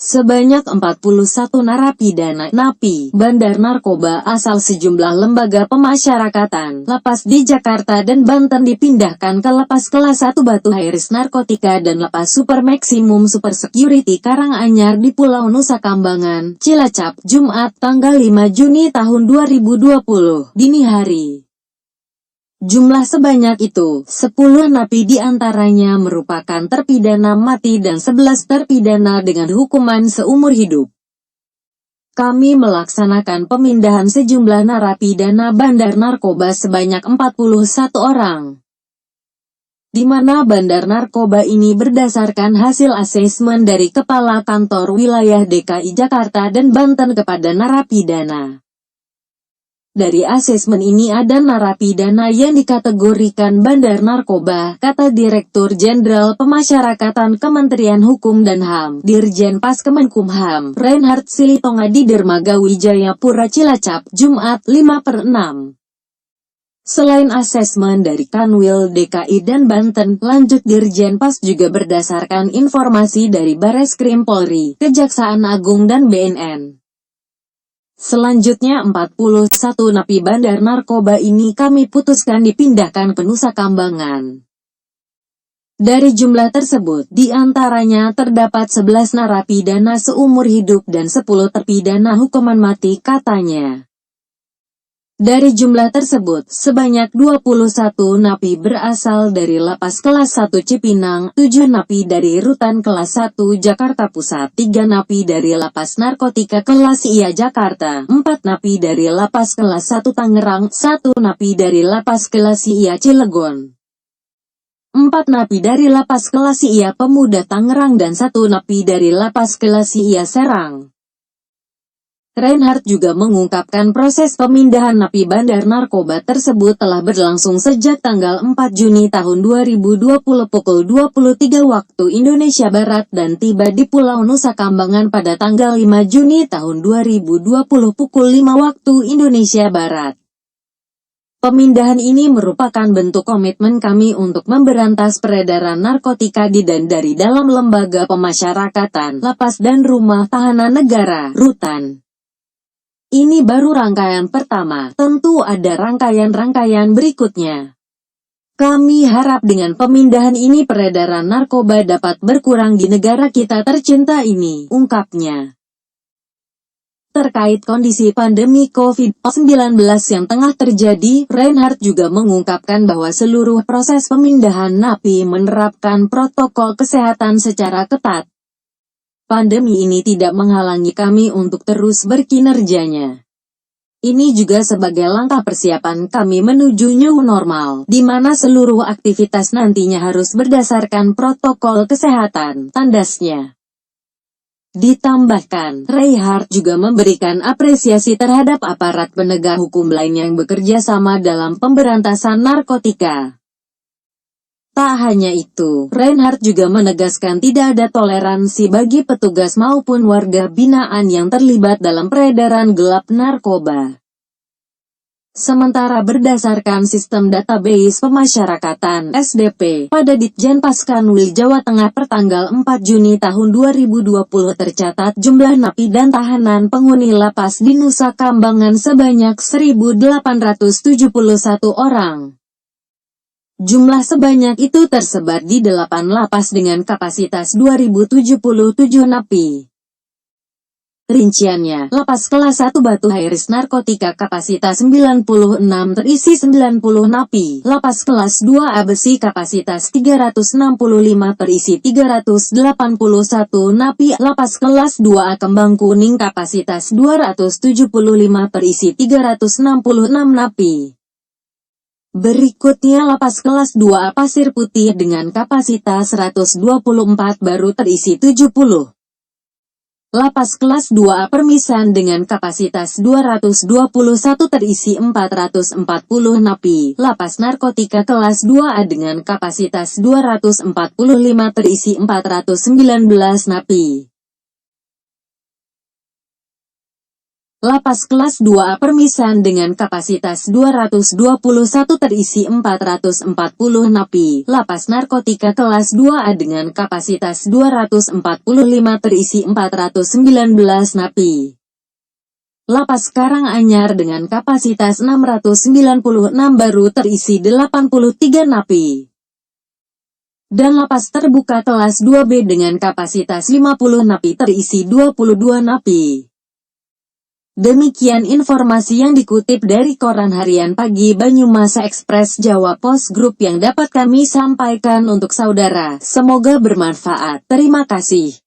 Sebanyak 41 narapidana napi bandar narkoba asal sejumlah lembaga pemasyarakatan lapas di Jakarta dan Banten dipindahkan ke lapas kelas 1 Batu Hairis Narkotika dan lapas Super Maksimum Super Security Karanganyar di Pulau Nusa Kambangan, Cilacap, Jumat tanggal 5 Juni tahun 2020, dini hari. Jumlah sebanyak itu, 10 napi diantaranya merupakan terpidana mati dan 11 terpidana dengan hukuman seumur hidup. Kami melaksanakan pemindahan sejumlah narapidana bandar narkoba sebanyak 41 orang. Di mana bandar narkoba ini berdasarkan hasil asesmen dari Kepala Kantor Wilayah DKI Jakarta dan Banten kepada narapidana. Dari asesmen ini ada narapidana yang dikategorikan bandar narkoba, kata Direktur Jenderal Pemasyarakatan Kementerian Hukum dan HAM, Dirjen Pas Kemenkumham, Reinhard Silitonga di Dermaga Wijayapura Cilacap, Jumat 5/6. Selain asesmen dari Kanwil DKI dan Banten, lanjut Dirjen Pas juga berdasarkan informasi dari Bareskrim Polri, Kejaksaan Agung dan BNN. Selanjutnya 41 napi bandar narkoba ini kami putuskan dipindahkan ke Nusa Kambangan. Dari jumlah tersebut, diantaranya terdapat 11 narapidana seumur hidup dan 10 terpidana hukuman mati, katanya. Dari jumlah tersebut, sebanyak 21 napi berasal dari lapas kelas 1 Cipinang, 7 napi dari rutan kelas 1 Jakarta Pusat, 3 napi dari lapas narkotika kelas IA Jakarta, 4 napi dari lapas kelas 1 Tangerang, 1 napi dari lapas kelas IA Cilegon, 4 napi dari lapas kelas IA Pemuda Tangerang dan 1 napi dari lapas kelas IA Serang. Reinhard juga mengungkapkan proses pemindahan napi bandar narkoba tersebut telah berlangsung sejak tanggal 4 Juni tahun 2020 pukul 23 waktu Indonesia Barat dan tiba di Pulau Nusa Kambangan pada tanggal 5 Juni tahun 2020 pukul 5 waktu Indonesia Barat. Pemindahan ini merupakan bentuk komitmen kami untuk memberantas peredaran narkotika di dan dari dalam lembaga pemasyarakatan, lapas dan rumah tahanan negara, rutan. Ini baru rangkaian pertama, tentu ada rangkaian-rangkaian berikutnya. Kami harap dengan pemindahan ini peredaran narkoba dapat berkurang di negara kita tercinta ini, ungkapnya. Terkait kondisi pandemi COVID-19 yang tengah terjadi, Reinhard juga mengungkapkan bahwa seluruh proses pemindahan napi menerapkan protokol kesehatan secara ketat. Pandemi ini tidak menghalangi kami untuk terus berkinerjanya. Ini juga sebagai langkah persiapan kami menuju new normal, di mana seluruh aktivitas nantinya harus berdasarkan protokol kesehatan, tandasnya. Ditambahkan, Reinhard juga memberikan apresiasi terhadap aparat penegak hukum lain yang bekerja sama dalam pemberantasan narkotika. Tak hanya itu, Reinhard juga menegaskan tidak ada toleransi bagi petugas maupun warga binaan yang terlibat dalam peredaran gelap narkoba. Sementara berdasarkan sistem database pemasyarakatan (SDP) pada Ditjen Paskanwil Jawa Tengah pertanggal 4 Juni tahun 2020 tercatat jumlah napi dan tahanan penghuni lapas di Nusa Kambangan sebanyak 1.871 orang. Jumlah sebanyak itu tersebar di 8 lapas dengan kapasitas 2.077 napi. Rinciannya, lapas kelas 1 Batu Hairis Narkotika kapasitas 96 terisi 90 napi, lapas kelas 2A Besi kapasitas 365 terisi 381 napi, lapas kelas 2A Kembang Kuning kapasitas 275 terisi 366 napi. Berikutnya lapas kelas 2A Pasir Putih dengan kapasitas 124 baru terisi 70. Lapas kelas 2A Permisan dengan kapasitas 221 terisi 440 napi. Lapas Narkotika kelas 2A dengan kapasitas 245 terisi 419 napi. Lapas kelas 2A Permisan dengan kapasitas 221 terisi 440 napi. Lapas narkotika kelas 2A dengan kapasitas 245 terisi 419 napi. Lapas Karanganyar dengan kapasitas 696 baru terisi 83 napi. Dan lapas terbuka kelas 2B dengan kapasitas 50 napi terisi 22 napi. Demikian informasi yang dikutip dari Koran Harian Pagi Banyumas Express Jawa Post Group yang dapat kami sampaikan untuk saudara. Semoga bermanfaat. Terima kasih.